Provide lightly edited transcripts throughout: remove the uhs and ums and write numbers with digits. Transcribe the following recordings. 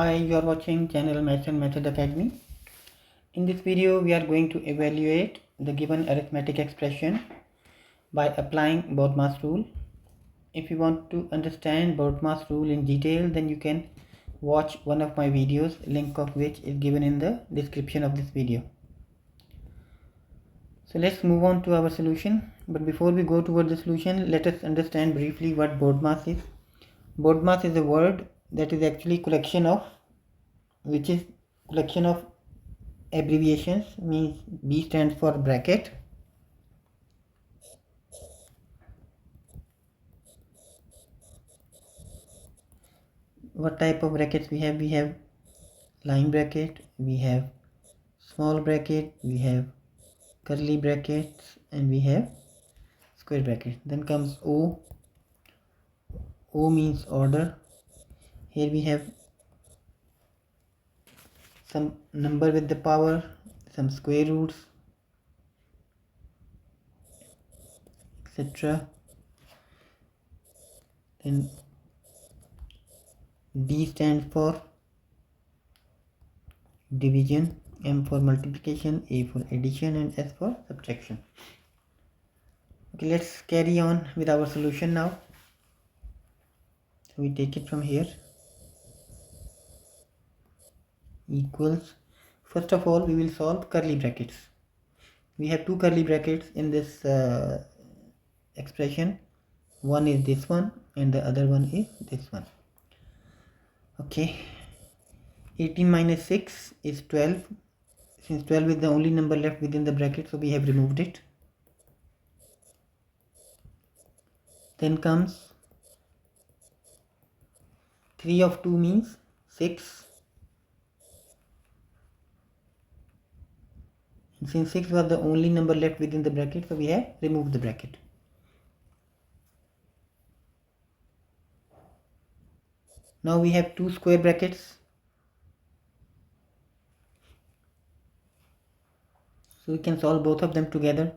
Hi, you are watching channel Maths and Method Academy. In this video, we are going to evaluate the given arithmetic expression by applying BODMAS rule. If you want to understand BODMAS rule in detail, then you can watch one of my videos, link of which is given in the description of this video. So let's move on to our solution. But before we go toward the solution, let us understand briefly what BODMAS is. BODMAS is a word that is actually collection of abbreviations, means B stands for bracket. What type of brackets we have? We have line bracket, we have small bracket, we have curly brackets, and we have square bracket. Then comes O. O means order. Here we have some number with the power, some square roots, etc. Then D stands for division, M for multiplication, A for addition, and S for subtraction. Okay, let's carry on with our solution now. So we take it from here. Equals, first of all we will solve curly brackets. We have two curly brackets in this expression. One is this one and the other one is this one. Okay, 18 minus 6 is 12. Since 12 is the only number left within the bracket, so we have removed it. Then comes 3 of 2 means 6. And since 6 was the only number left within the bracket, so we have removed the bracket. Now we have two square brackets. So we can solve both of them together.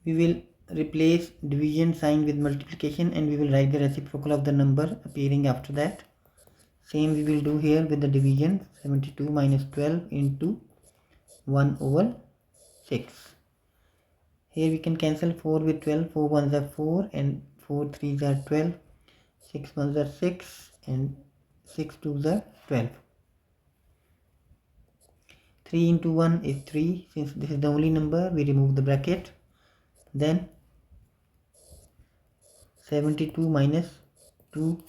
We will replace division sign with multiplication and we will write the reciprocal of the number appearing after that. Same we will do here with the division. 72 minus 12 into 1 over 6. Here we can cancel 4 with 12. 4 ones are 4 and 4 threes are 12. 6 ones are 6 and 6 twos are 12. 3 into 1 is 3. Since this is the only number, we remove the bracket. Then 72 minus 2,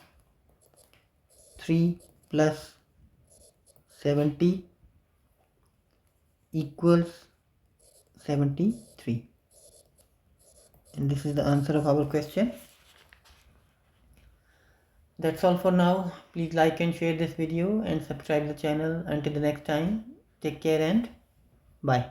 3 plus 70 equals 73. And this is the answer of our question. That's all for now. Please like and share this video and subscribe the channel. Until the next time, take care and bye.